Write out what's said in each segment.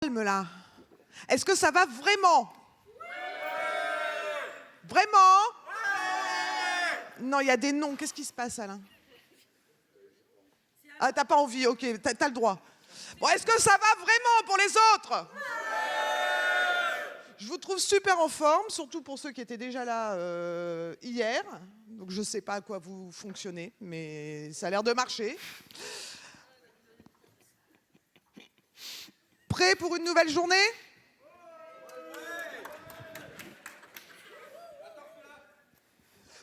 calme là. Est-ce que ça va vraiment? Vraiment? Non, il y a des noms. Qu'est-ce qui se passe, Alain? Ah, t'as pas envie, ok, t'as le droit. Bon, est-ce que ça va vraiment pour les autres? Je vous trouve super en forme, surtout pour ceux qui étaient déjà là hier. Donc je sais pas à quoi vous fonctionnez, mais ça a l'air de marcher. Prêt pour une nouvelle journée?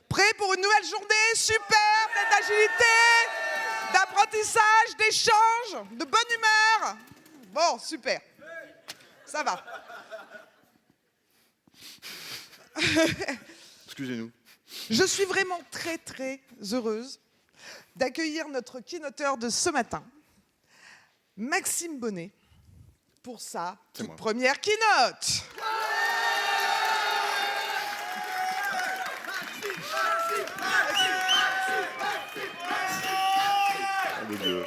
Prêt pour une nouvelle journée superbe d'agilité, d'apprentissage, d'échange, de bonne humeur? Bon, super. Ça va. Excusez-nous. Je suis vraiment très, très heureuse d'accueillir notre keynoteur de ce matin, Maxime Bonnet, pour sa toute première keynote. Oh mon Dieu.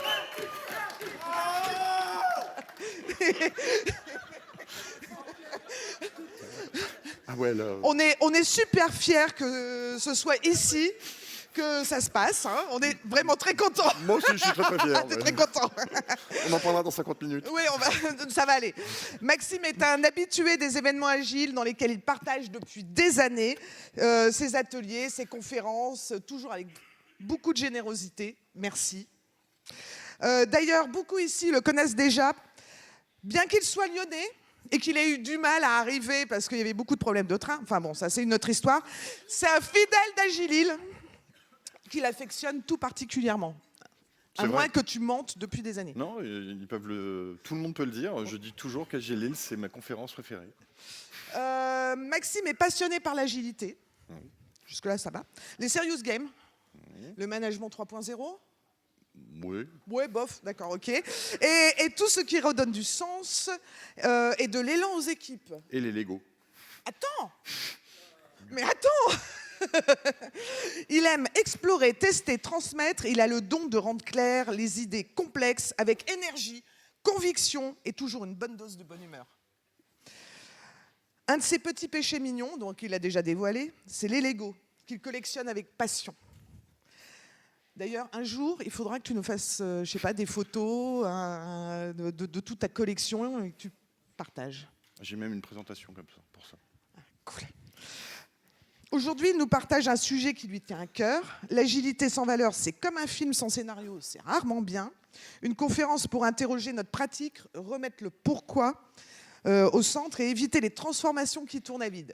Ah ouais, là. On est super fiers que ce soit ici que ça se passe. Hein. On est vraiment très contents. Moi aussi, je suis très très fier. T'es très content. On en parlera dans 50 minutes. Oui, ça va aller. Maxime est un habitué des événements agiles dans lesquels il partage depuis des années ses ateliers, ses conférences, toujours avec beaucoup de générosité. Merci. D'ailleurs, beaucoup ici le connaissent déjà. Bien qu'il soit lyonnais et qu'il ait eu du mal à arriver parce qu'il y avait beaucoup de problèmes de train, enfin bon, ça c'est une autre histoire, c'est un fidèle d'Agilil qu'il affectionne tout particulièrement. À moins que tu mentes depuis des années. Non, ils peuvent tout le monde peut le dire. Je dis toujours qu'Agilil, c'est ma conférence préférée. Maxime est passionné par l'agilité. Jusque-là, ça va. Les serious games, le management 3.0. Oui. Ouais, bof, d'accord, ok. Et tout ce qui redonne du sens et de l'élan aux équipes. Et les Lego. Attends! Mais attends! Il aime explorer, tester, transmettre. Il a le don de rendre claires les idées complexes avec énergie, conviction et toujours une bonne dose de bonne humeur. Un de ses petits péchés mignons, donc il a déjà dévoilé, c'est les Lego, qu'il collectionne avec passion. D'ailleurs, un jour, il faudra que tu nous fasses, je sais pas, des photos de toute ta collection et que tu partages. J'ai même une présentation comme ça, pour ça. Ah, cool. Aujourd'hui, il nous partage un sujet qui lui tient à cœur. L'agilité sans valeur, c'est comme un film sans scénario, c'est rarement bien. Une conférence pour interroger notre pratique, remettre le pourquoi au centre et éviter les transformations qui tournent à vide.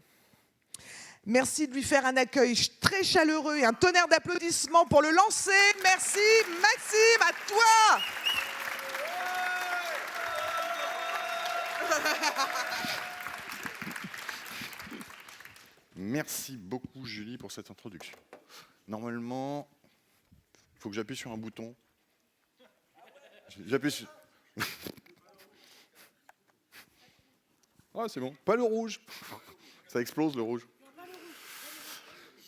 Merci de lui faire un accueil très chaleureux et un tonnerre d'applaudissements pour le lancer. Merci Maxime, à toi. Merci beaucoup Julie pour cette introduction. Normalement, il faut que j'appuie sur un bouton. J'appuie sur... Ah, c'est bon. Pas le rouge. Ça explose le rouge. Non, pas le rouge.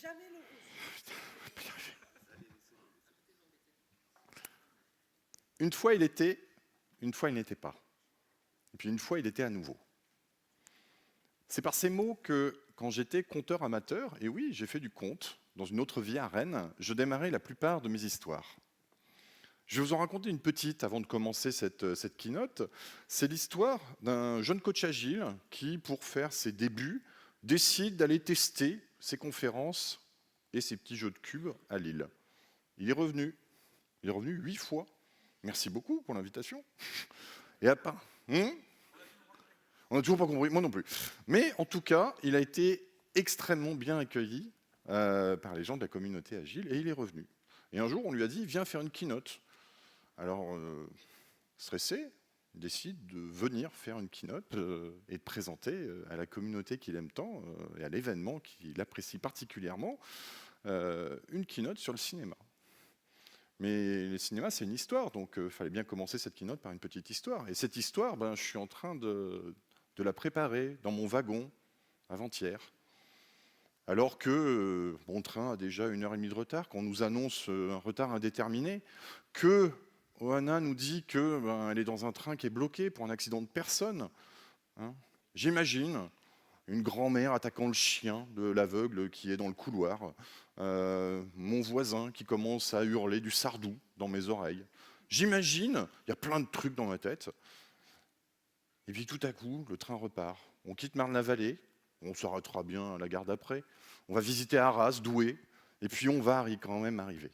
Jamais le rouge. Une fois il était, une fois il n'était pas. Et puis une fois il était à nouveau. C'est par ces mots que, quand j'étais conteur amateur, et oui, j'ai fait du conte, dans une autre vie à Rennes, je démarrais la plupart de mes histoires. Je vais vous en raconter une petite avant de commencer cette keynote. C'est l'histoire d'un jeune coach agile qui, pour faire ses débuts, décide d'aller tester ses conférences et ses petits jeux de cubes à Lille. Il est revenu 8 fois. Merci beaucoup pour l'invitation. Et à part... On n'a toujours pas compris, moi non plus. Mais en tout cas, il a été extrêmement bien accueilli par les gens de la communauté agile et il est revenu. Et un jour, on lui a dit, viens faire une keynote. Alors, stressé, il décide de venir faire une keynote et de présenter à la communauté qu'il aime tant et à l'événement qu'il apprécie particulièrement, une keynote sur le cinéma. Mais le cinéma, c'est une histoire, donc il fallait bien commencer cette keynote par une petite histoire. Et cette histoire, je suis en train de la préparer dans mon wagon avant-hier. Alors que mon train a déjà 1h30 de retard, qu'on nous annonce un retard indéterminé, que Ohana nous dit que elle est dans un train qui est bloqué pour un accident de personne. Hein. J'imagine une grand-mère attaquant le chien de l'aveugle qui est dans le couloir, mon voisin qui commence à hurler du sardou dans mes oreilles. J'imagine, il y a plein de trucs dans ma tête. Et puis tout à coup, le train repart. On quitte Marne-la-Vallée, on s'arrêtera bien à la gare d'après. On va visiter Arras, Douai, et puis on va quand même arriver.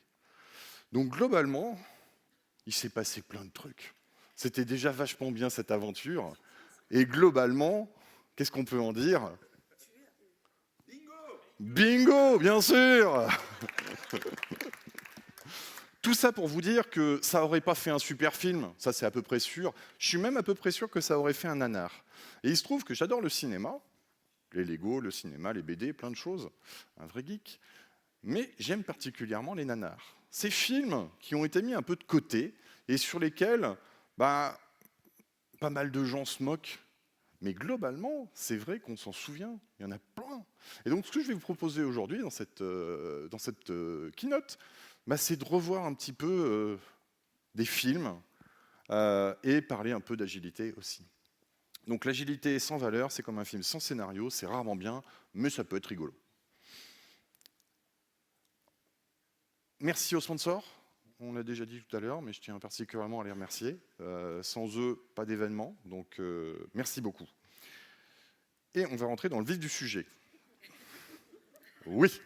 Donc globalement, il s'est passé plein de trucs. C'était déjà vachement bien cette aventure. Et globalement, qu'est-ce qu'on peut en dire? Bingo, bien sûr. Tout ça pour vous dire que ça n'aurait pas fait un super film, ça c'est à peu près sûr. Je suis même à peu près sûr que ça aurait fait un nanar. Et il se trouve que j'adore le cinéma, les Lego, le cinéma, les BD, plein de choses, un vrai geek. Mais j'aime particulièrement les nanars. Ces films qui ont été mis un peu de côté et sur lesquels pas mal de gens se moquent. Mais globalement, c'est vrai qu'on s'en souvient, il y en a plein. Et donc ce que je vais vous proposer aujourd'hui dans cette keynote, c'est de revoir un petit peu des films et parler un peu d'agilité aussi. Donc l'agilité sans valeur, c'est comme un film sans scénario, c'est rarement bien, mais ça peut être rigolo. Merci aux sponsors, on l'a déjà dit tout à l'heure, mais je tiens particulièrement à les remercier. Sans eux, pas d'événement, donc merci beaucoup. Et on va rentrer dans le vif du sujet. Oui.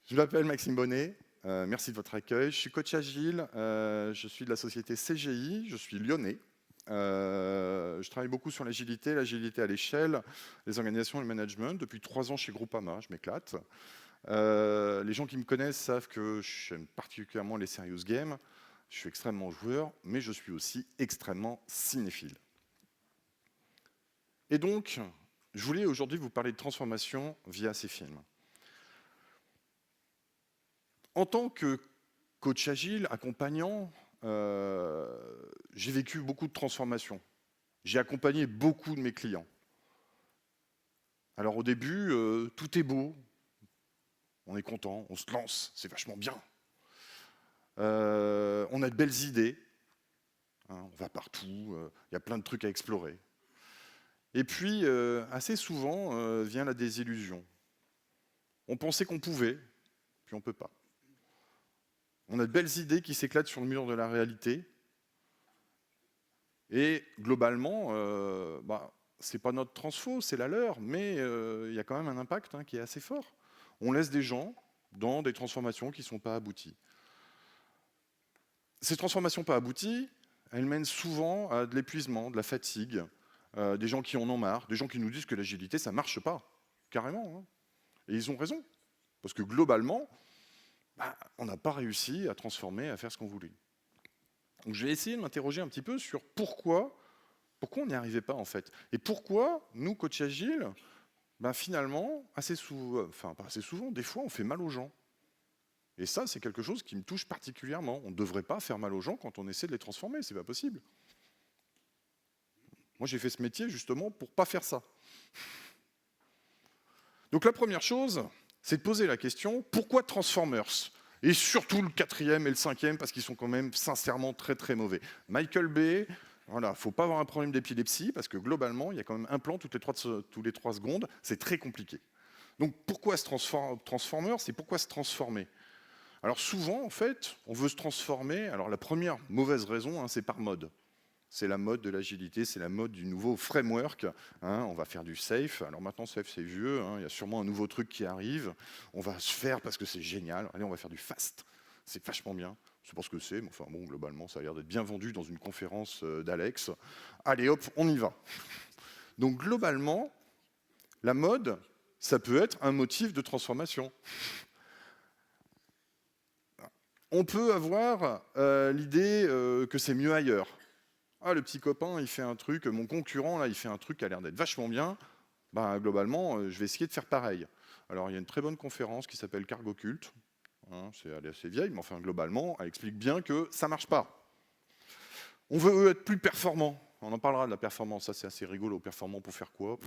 Je m'appelle Maxime Bonnet, merci de votre accueil. Je suis coach agile, je suis de la société CGI, je suis lyonnais. Je travaille beaucoup sur l'agilité à l'échelle, les organisations et le management. Depuis 3 ans chez Groupama, je m'éclate. Les gens qui me connaissent savent que j'aime particulièrement les serious games. Je suis extrêmement joueur, mais je suis aussi extrêmement cinéphile. Et donc, je voulais aujourd'hui vous parler de transformation via ces films. En tant que coach agile, accompagnant, j'ai vécu beaucoup de transformations. J'ai accompagné beaucoup de mes clients. Alors au début, tout est beau, on est content, on se lance, c'est vachement bien. On a de belles idées, hein, on va partout, il y a plein de trucs à explorer. Et puis, assez souvent, vient la désillusion. On pensait qu'on pouvait, puis on ne peut pas. On a de belles idées qui s'éclatent sur le mur de la réalité. Et globalement, c'est pas notre transfo, c'est la leur, mais il y a quand même un impact qui est assez fort. On laisse des gens dans des transformations qui ne sont pas abouties. Ces transformations pas abouties, elles mènent souvent à de l'épuisement, de la fatigue, des gens qui en ont marre, des gens qui nous disent que l'agilité, ça ne marche pas, carrément. Hein. Et ils ont raison, parce que globalement, on n'a pas réussi à transformer, à faire ce qu'on voulait. Donc je vais essayer de m'interroger un petit peu sur pourquoi on n'y arrivait pas en fait. Et pourquoi, nous, coachs agiles, finalement, assez souvent, pas assez souvent, des fois on fait mal aux gens. Et ça, c'est quelque chose qui me touche particulièrement. On ne devrait pas faire mal aux gens quand on essaie de les transformer, c'est pas possible. Moi, j'ai fait ce métier justement pour pas faire ça. Donc la première chose, c'est de poser la question, pourquoi Transformers ? Et surtout le 4e et le 5e, parce qu'ils sont quand même sincèrement très très mauvais. Michael Bay, voilà, faut pas avoir un problème d'épilepsie, parce que globalement, il y a quand même un plan toutes les 3 secondes, c'est très compliqué. Donc pourquoi se Transformers et pourquoi se transformer ? Alors souvent, en fait, on veut se transformer, alors la première mauvaise raison, c'est par mode. C'est la mode de l'agilité, c'est la mode du nouveau framework. On va faire du safe. Alors maintenant, safe, c'est vieux. Il y a sûrement un nouveau truc qui arrive. On va se faire parce que c'est génial. Allez, on va faire du fast. C'est vachement bien. Je sais pas ce que c'est, mais enfin bon, globalement, ça a l'air d'être bien vendu dans une conférence d'Alex. Allez, hop, on y va. Donc globalement, la mode, ça peut être un motif de transformation. On peut avoir l'idée que c'est mieux ailleurs. Ah, le petit copain, il fait un truc, mon concurrent, là, il fait un truc qui a l'air d'être vachement bien. Globalement, je vais essayer de faire pareil. Alors, il y a une très bonne conférence qui s'appelle Cargo Cult. Elle est assez vieille, mais enfin, globalement, elle explique bien que ça ne marche pas. On veut être plus performant. On en parlera de la performance, ça c'est assez rigolo. Performant pour faire quoi ?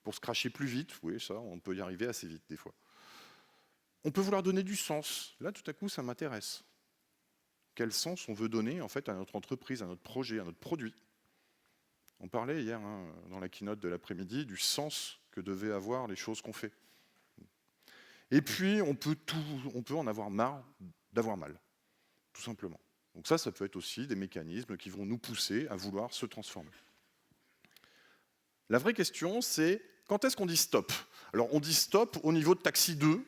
Pour se cracher plus vite, oui, ça, on peut y arriver assez vite des fois. On peut vouloir donner du sens. Là, tout à coup, ça m'intéresse. Quel sens on veut donner en fait à notre entreprise, à notre projet, à notre produit? On parlait hier, dans la keynote de l'après-midi, du sens que devaient avoir les choses qu'on fait. Et puis, on peut en avoir marre d'avoir mal, tout simplement. Donc ça peut être aussi des mécanismes qui vont nous pousser à vouloir se transformer. La vraie question, c'est quand est-ce qu'on dit stop? Alors, on dit stop au niveau de Taxi 2,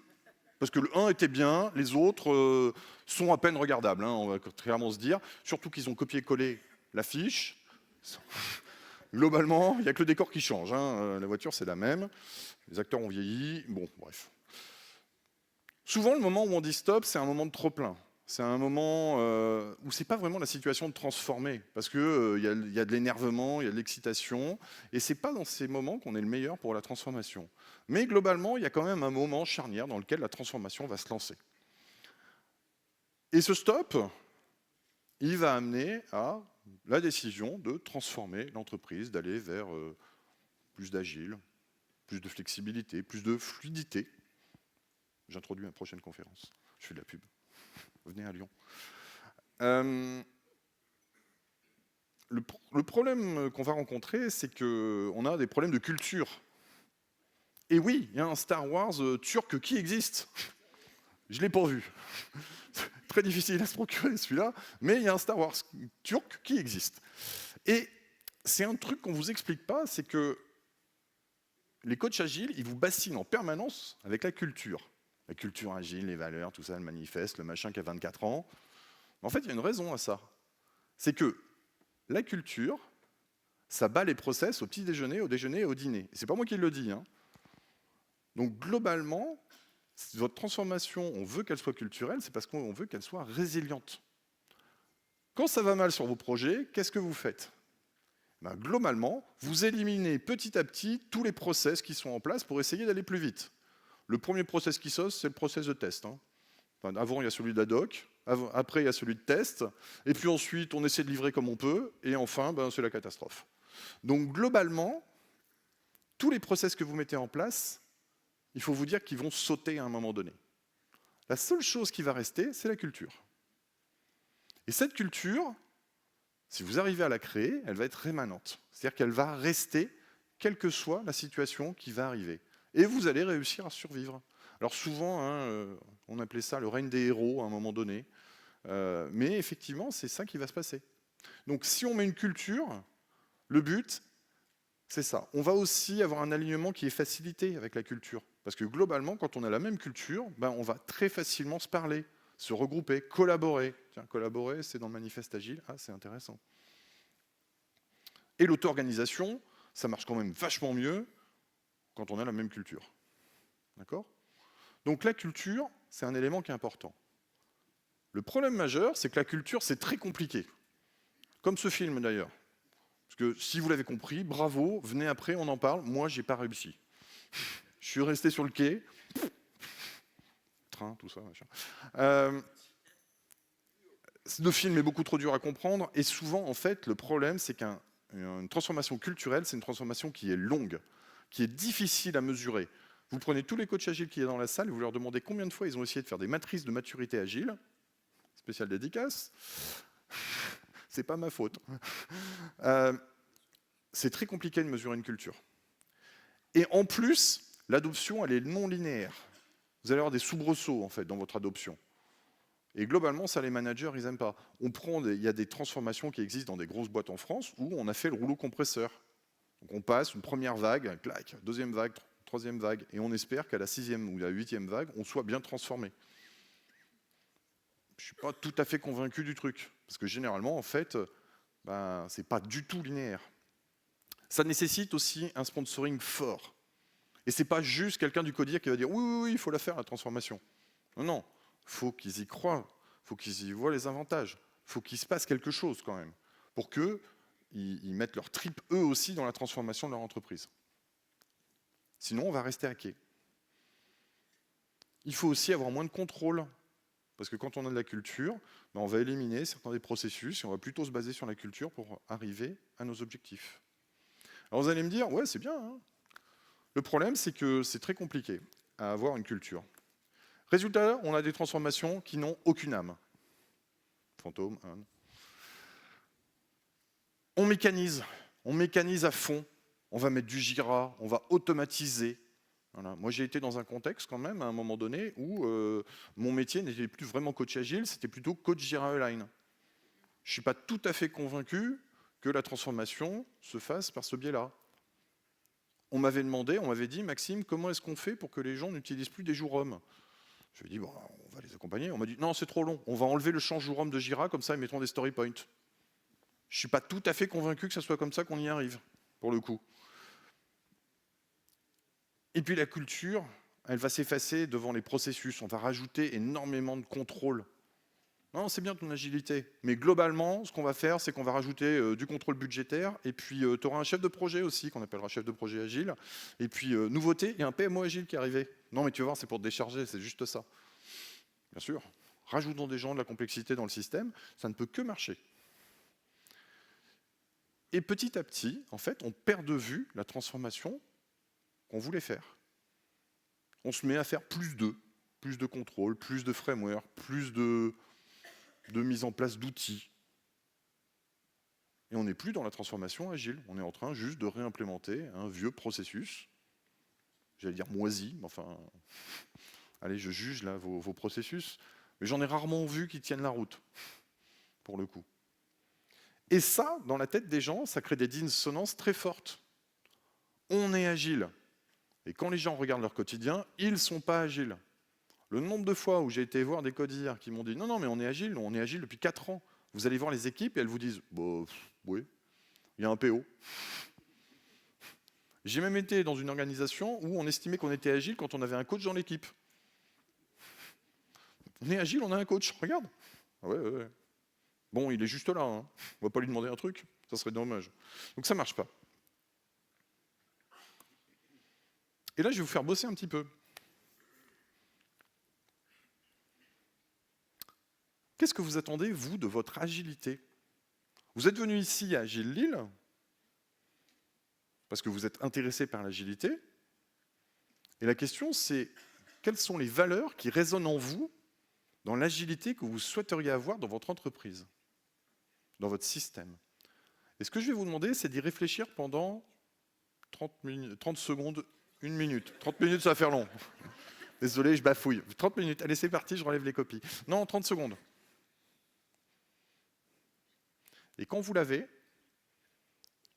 parce que le 1 était bien, les autres sont à peine regardables, on va clairement se dire. Surtout qu'ils ont copié-collé l'affiche. Globalement, il n'y a que le décor qui change. La voiture, c'est la même. Les acteurs ont vieilli. Bon, bref. Souvent, le moment où on dit stop, c'est un moment de trop-plein. C'est un moment où c'est pas vraiment la situation de transformer, parce que y a de l'énervement, il y a de l'excitation, et c'est pas dans ces moments qu'on est le meilleur pour la transformation. Mais globalement, il y a quand même un moment charnière dans lequel la transformation va se lancer. Et ce stop, il va amener à la décision de transformer l'entreprise, d'aller vers plus d'agile, plus de flexibilité, plus de fluidité. J'introduis ma prochaine conférence. Je fais de la pub. Venez à Lyon. Le problème qu'on va rencontrer, c'est qu'on a des problèmes de culture. Et oui, il y a un Star Wars turc qui existe. Je ne l'ai pas vu. Très difficile à se procurer celui-là, mais il y a un Star Wars turc qui existe. Et c'est un truc qu'on ne vous explique pas, c'est que les coachs agiles, ils vous bassinent en permanence avec la culture. La culture agile, les valeurs, tout ça, le manifeste, le machin qui a 24 ans. En fait, il y a une raison à ça. C'est que la culture, ça bat les process au petit déjeuner, au déjeuner et au dîner. Et c'est pas moi qui le dis. Donc globalement, si votre transformation, on veut qu'elle soit culturelle, c'est parce qu'on veut qu'elle soit résiliente. Quand ça va mal sur vos projets, qu'est-ce que vous faites? Globalement, vous éliminez petit à petit tous les process qui sont en place pour essayer d'aller plus vite. Le premier process qui sauce, c'est le process de test. Enfin, avant, il y a celui d'ad hoc, après, il y a celui de test, et puis ensuite, on essaie de livrer comme on peut, et enfin, c'est la catastrophe. Donc, globalement, tous les process que vous mettez en place, il faut vous dire qu'ils vont sauter à un moment donné. La seule chose qui va rester, c'est la culture. Et cette culture, si vous arrivez à la créer, elle va être rémanente. C'est-à-dire qu'elle va rester, quelle que soit la situation qui va arriver. Et vous allez réussir à survivre. Alors souvent, on appelait ça le règne des héros à un moment donné. Mais effectivement, c'est ça qui va se passer. Donc si on met une culture, le but, c'est ça. On va aussi avoir un alignement qui est facilité avec la culture. Parce que globalement, quand on a la même culture, on va très facilement se parler, se regrouper, collaborer. Tiens, collaborer, c'est dans le manifeste agile. Ah, c'est intéressant. Et l'auto-organisation, ça marche quand même vachement mieux quand on a la même culture. D'accord? Donc la culture, c'est un élément qui est important. Le problème majeur, c'est que la culture, c'est très compliqué. Comme ce film d'ailleurs. Parce que si vous l'avez compris, bravo, venez après, on en parle. Moi, j'ai pas réussi. Je suis resté sur le quai. Train, tout ça, machin. Le film est beaucoup trop dur à comprendre. Et souvent, en fait, le problème, c'est qu'une transformation culturelle, c'est une transformation qui est longue, qui est difficile à mesurer. Vous prenez tous les coachs agiles qu'il y a dans la salle et vous leur demandez combien de fois ils ont essayé de faire des matrices de maturité agile. Spécial dédicace. C'est pas ma faute. C'est très compliqué de mesurer une culture. Et en plus, l'adoption, elle est non linéaire. Vous allez avoir des soubresauts, en fait, dans votre adoption. Et globalement, ça, les managers, ils n'aiment pas. Il y a des transformations qui existent dans des grosses boîtes en France où on a fait le rouleau compresseur. Donc on passe une première vague, clac, deuxième vague, troisième vague, et on espère qu'à la 6e ou la 8e vague, on soit bien transformé. Je ne suis pas tout à fait convaincu du truc, parce que généralement, en fait, ce n'est pas du tout linéaire. Ça nécessite aussi un sponsoring fort. Et ce n'est pas juste quelqu'un du CODIR qui va dire « oui, il faut la faire, la transformation ». Non, il faut qu'ils y croient, il faut qu'ils y voient les avantages, il faut qu'il se passe quelque chose quand même, pour qu'ils mettent leur trip eux aussi dans la transformation de leur entreprise. Sinon, on va rester à quai. Il faut aussi avoir moins de contrôle. Parce que quand on a de la culture, on va éliminer certains des processus et on va plutôt se baser sur la culture pour arriver à nos objectifs. Alors vous allez me dire, ouais, c'est bien. Le problème, c'est que c'est très compliqué à avoir une culture. Résultat, on a des transformations qui n'ont aucune âme. Fantôme, hein. On mécanise à fond. On va mettre du Jira, on va automatiser. Voilà. Moi, j'ai été dans un contexte quand même, à un moment donné, où mon métier n'était plus vraiment coach agile, c'était plutôt coach Jira Align. Je ne suis pas tout à fait convaincu que la transformation se fasse par ce biais-là. On m'avait demandé, on m'avait dit, Maxime, comment est-ce qu'on fait pour que les gens n'utilisent plus des jours hommes? Je lui ai dit, bon, on va les accompagner. On m'a dit, non, c'est trop long, on va enlever le champ jour homme de Jira, comme ça, ils mettront des story points. Je ne suis pas tout à fait convaincu que ce soit comme ça qu'on y arrive, pour le coup. Et puis la culture, elle va s'effacer devant les processus. On va rajouter énormément de contrôle. Non, c'est bien ton agilité, mais globalement, ce qu'on va faire, c'est qu'on va rajouter du contrôle budgétaire, et puis tu auras un chef de projet aussi, qu'on appellera chef de projet agile, et puis nouveauté, il y a un PMO agile qui est arrivé. Non, mais tu vas voir, c'est pour te décharger, c'est juste ça. Bien sûr, rajoutons des gens, de la complexité dans le système, ça ne peut que marcher. Et petit à petit, en fait, on perd de vue la transformation qu'on voulait faire. On se met à faire plus de contrôle, plus de framework, plus de mise en place d'outils. Et on n'est plus dans la transformation agile. On est en train juste de réimplémenter un vieux processus. J'allais dire moisi, mais enfin... Allez, je juge là vos processus. Mais j'en ai rarement vu qui tiennent la route, pour le coup. Et ça, dans la tête des gens, ça crée des dissonances très fortes. On est agile. Et quand les gens regardent leur quotidien, ils ne sont pas agiles. Le nombre de fois où j'ai été voir des codeurs qui m'ont dit « Non, non, mais on est agile depuis 4 ans. » Vous allez voir les équipes et elles vous disent bah, « Oui, il y a un PO. » J'ai même été dans une organisation où on estimait qu'on était agile quand on avait un coach dans l'équipe. On est agile, on a un coach, regarde. Ouais, ouais, ouais. Bon, il est juste là, hein. On va pas lui demander un truc, ça serait dommage. Donc ça marche pas. Et là, je vais vous faire bosser un petit peu. Qu'est-ce que vous attendez, vous, de votre agilité? Vous êtes venu ici à Agile Lille parce que vous êtes intéressé par l'agilité. Et la question, c'est quelles sont les valeurs qui résonnent en vous dans l'agilité que vous souhaiteriez avoir dans votre entreprise, dans votre système? Et ce que je vais vous demander, c'est d'y réfléchir pendant 30 secondes, 1 minute. 30 minutes, ça va faire long. Désolé, je bafouille. 30 minutes. Allez, c'est parti, je relève les copies. Non, 30 secondes. Et quand vous l'avez,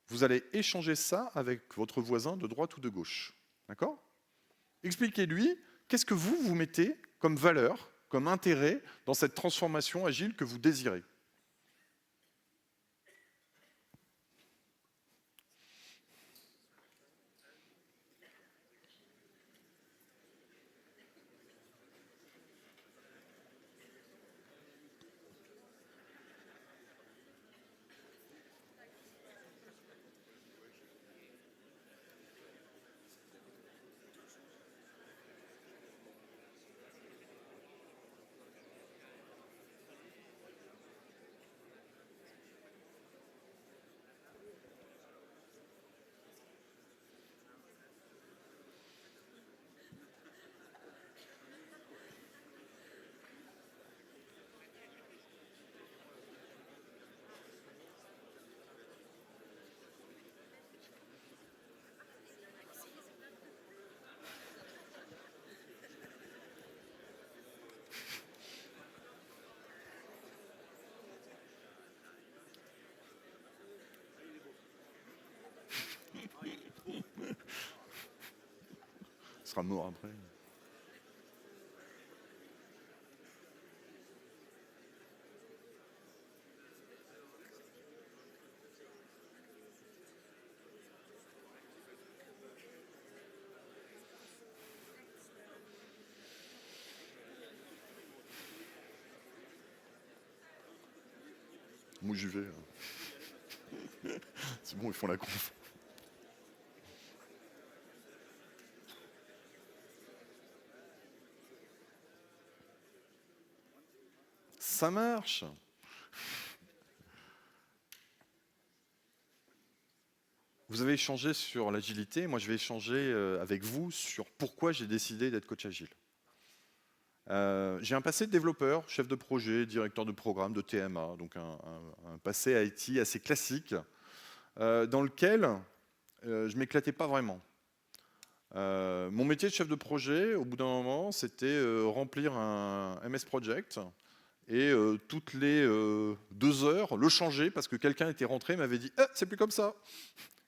vous allez échanger ça avec votre voisin de droite ou de gauche. D'accord? Expliquez-lui qu'est-ce que vous mettez comme valeur, comme intérêt dans cette transformation agile que vous désirez. Ce sera mort après. Moi j'y vais. C'est bon, ils font la conf. Ça marche. Vous avez échangé sur l'agilité, moi je vais échanger avec vous sur pourquoi j'ai décidé d'être coach agile. J'ai un passé de développeur, chef de projet, directeur de programme, de TMA, donc un passé IT assez classique, dans lequel je m'éclatais pas vraiment. Mon métier de chef de projet, au bout d'un moment, c'était remplir un MS Project et toutes les 2 heures, le changer parce que quelqu'un était rentré et m'avait dit c'est plus comme ça.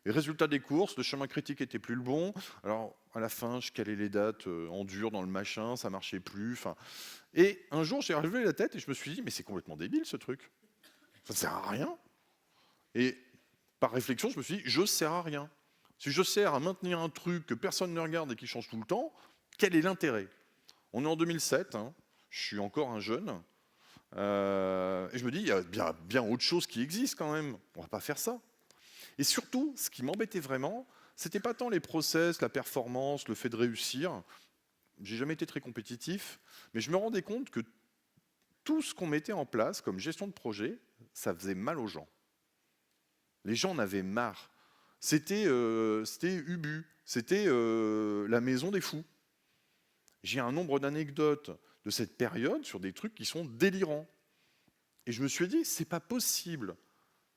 Et résultat des courses, le chemin critique était plus le bon. Alors à la fin, je calais les dates en dur dans le machin, ça marchait plus. Enfin, et un jour, j'ai relevé la tête et je me suis dit mais c'est complètement débile ce truc. Ça ne sert à rien. Et par réflexion, je me suis dit je sers à rien. Si je sers à maintenir un truc que personne ne regarde et qui change tout le temps, quel est l'intérêt? On est en 2007, hein, je suis encore un jeune, et je me dis, il y a bien autre chose qui existe quand même, on va pas faire ça. Et surtout, ce qui m'embêtait vraiment, c'était pas tant les process, la performance, le fait de réussir, j'ai jamais été très compétitif, mais je me rendais compte que tout ce qu'on mettait en place comme gestion de projet, ça faisait mal aux gens. Les gens en avaient marre. C'était Ubu, c'était la maison des fous. J'ai un nombre d'anecdotes de cette période sur des trucs qui sont délirants. Et je me suis dit, c'est pas possible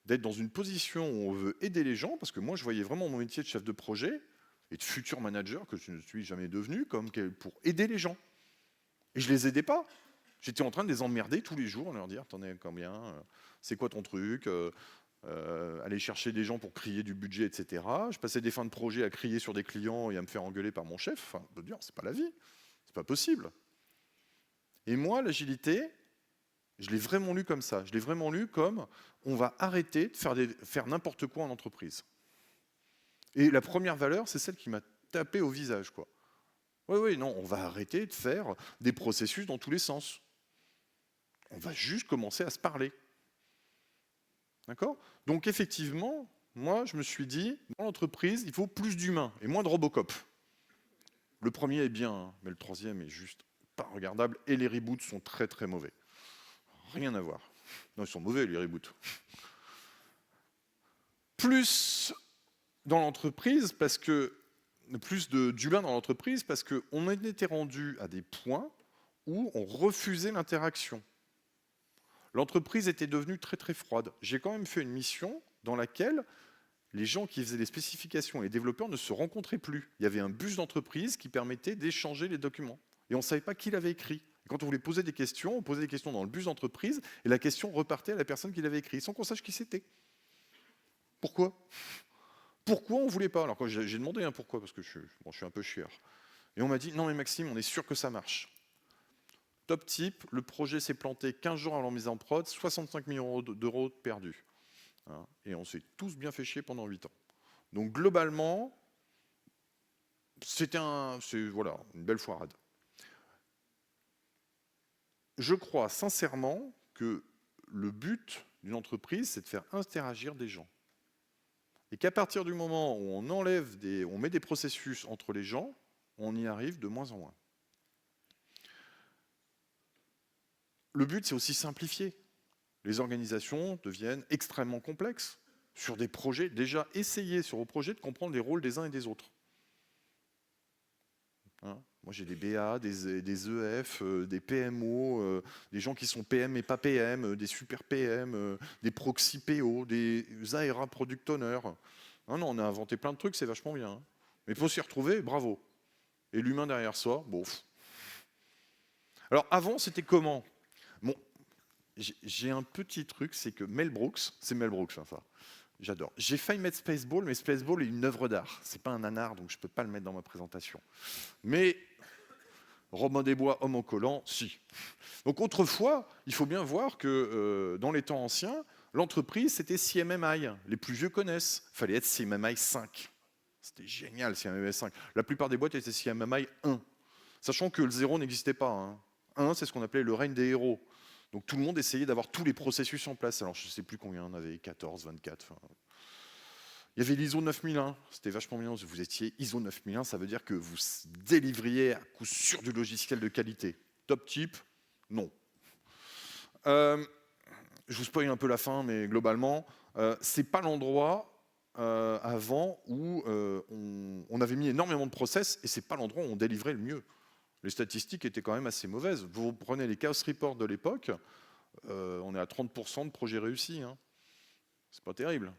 d'être dans une position où on veut aider les gens, parce que moi je voyais vraiment mon métier de chef de projet et de futur manager, que je ne suis jamais devenu, comme pour aider les gens. Et je les aidais pas. J'étais en train de les emmerder tous les jours, en leur dire, attendez, combien, c'est quoi ton truc, aller chercher des gens pour crier du budget, etc. Je passais des fins de projet à crier sur des clients et à me faire engueuler par mon chef. Enfin, de dire, c'est pas la vie, c'est pas possible. Et moi, l'agilité, je l'ai vraiment lu comme ça. Je l'ai vraiment lu comme on va arrêter de faire n'importe quoi en entreprise. Et la première valeur, c'est celle qui m'a tapé au visage, quoi. Oui, non, on va arrêter de faire des processus dans tous les sens. On va juste commencer à se parler. D'accord? Donc effectivement, moi, je me suis dit, dans l'entreprise, il faut plus d'humains et moins de Robocop. Le premier est bien, hein, mais le troisième est juste pas regardable et les reboots sont très très mauvais. Rien à voir. Non, ils sont mauvais les reboots. Plus dans l'entreprise, parce que plus d'humains dans l'entreprise, parce qu'on était rendu à des points où on refusait l'interaction. L'entreprise était devenue très très froide. J'ai quand même fait une mission dans laquelle les gens qui faisaient les spécifications et les développeurs ne se rencontraient plus. Il y avait un bus d'entreprise qui permettait d'échanger les documents. Et on ne savait pas qui l'avait écrit. Et quand on voulait poser des questions, on posait des questions dans le bus d'entreprise et la question repartait à la personne qui l'avait écrit, sans qu'on sache qui c'était. Pourquoi? Pourquoi on ne voulait pas? Alors quand j'ai demandé pourquoi, parce que je suis un peu chieur. Et on m'a dit, non mais Maxime, on est sûr que ça marche. Top type, le projet s'est planté 15 jours avant la mise en prod, 65 millions d'euros perdus. Hein, et on s'est tous bien fait chier pendant 8 ans. Donc globalement, c'est voilà, une belle foirade. Je crois sincèrement que le but d'une entreprise, c'est de faire interagir des gens. Et qu'à partir du moment où on met des processus entre les gens, on y arrive de moins en moins. Le but, c'est aussi simplifier. Les organisations deviennent extrêmement complexes sur des projets. Déjà, essayez sur vos projets de comprendre les rôles des uns et des autres. Hein, moi, j'ai des BA, des EF, des PMO, des gens qui sont PM et pas PM, des super PM, des proxy PO, des ARA Product Owner. Non, on a inventé plein de trucs, c'est vachement bien. Hein. Mais il faut s'y retrouver, bravo. Et l'humain derrière soi, bof. Alors, avant, c'était comment? Bon, j'ai un petit truc, c'est que Mel Brooks, c'est Mel Brooks, hein, ça. J'adore. J'ai failli mettre Spaceball, mais Spaceball est une œuvre d'art. C'est pas un nanar, donc je peux pas le mettre dans ma présentation. Mais Robin des Bois, homme en collant, si. Donc autrefois, il faut bien voir que dans les temps anciens, l'entreprise, c'était CMMI. Les plus vieux connaissent. Il fallait être CMMI 5. C'était génial, CMMI 5. La plupart des boîtes étaient CMMI 1. Sachant que le 0 n'existait pas. Hein. 1, c'est ce qu'on appelait le règne des héros. Donc tout le monde essayait d'avoir tous les processus en place. Alors je ne sais plus combien, on avait 14, 24. Enfin... Il y avait l'ISO 9001, c'était vachement bien. Vous étiez ISO 9001, ça veut dire que vous délivriez à coup sûr du logiciel de qualité. Top type, non. Je vous spoil un peu la fin, mais globalement, c'est pas l'endroit avant où on avait mis énormément de process et c'est pas l'endroit où on délivrait le mieux. Les statistiques étaient quand même assez mauvaises. Vous prenez les Chaos Reports de l'époque, on est à 30% de projets réussis. Hein. C'est pas terrible.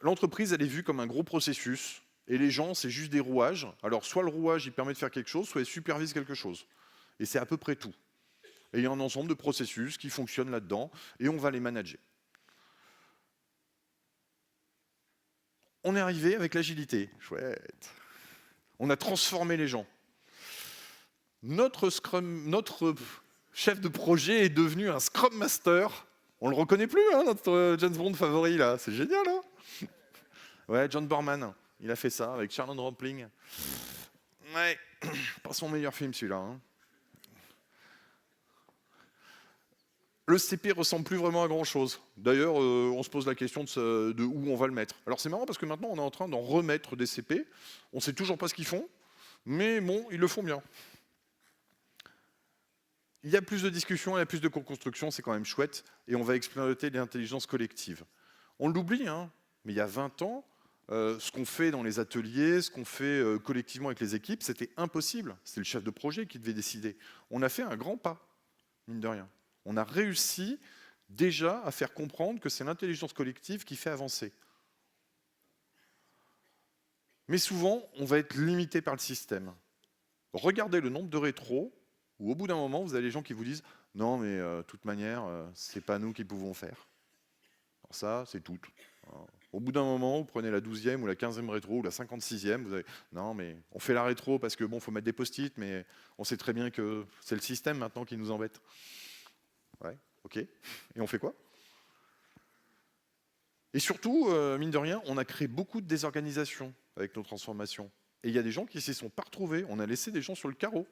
L'entreprise, elle est vue comme un gros processus, et les gens, c'est juste des rouages. Alors, soit le rouage, il permet de faire quelque chose, soit il supervise quelque chose. Et c'est à peu près tout. Et il y a un ensemble de processus qui fonctionnent là-dedans, et on va les manager. On est arrivé avec l'agilité. Chouette. On a transformé les gens. Notre chef de projet est devenu un Scrum Master. On le reconnaît plus, hein, notre James Bond favori, là. C'est génial, hein. Ouais, John Borman, il a fait ça avec Charlotte Rampling. Ouais, pas son meilleur film, celui-là. Hein. Le CP ressemble plus vraiment à grand-chose. D'ailleurs, on se pose la question de où on va le mettre. Alors c'est marrant parce que maintenant, on est en train d'en remettre des CP. On ne sait toujours pas ce qu'ils font, mais bon, ils le font bien. Il y a plus de discussions, il y a plus de co-construction, c'est quand même chouette, et on va exploiter l'intelligence collective. On l'oublie, hein, mais il y a 20 ans, ce qu'on fait dans les ateliers, ce qu'on fait collectivement avec les équipes, c'était impossible. C'est le chef de projet qui devait décider. On a fait un grand pas, mine de rien. On a réussi déjà à faire comprendre que c'est l'intelligence collective qui fait avancer. Mais souvent, on va être limité par le système. Regardez le nombre de rétros, où au bout d'un moment, vous avez les gens qui vous disent « Non, mais de toute manière, c'est pas nous qui pouvons faire. » Alors ça, c'est tout. Au bout d'un moment, vous prenez la 12e ou la 15e rétro ou la 56e, vous avez « Non, mais on fait la rétro parce que bon, faut mettre des post-it, mais on sait très bien que c'est le système maintenant qui nous embête. » Ouais, ok. Et on fait quoi? Et surtout, mine de rien, on a créé beaucoup de désorganisation avec nos transformations. Et il y a des gens qui s'y sont pas retrouvés. On a laissé des gens sur le carreau.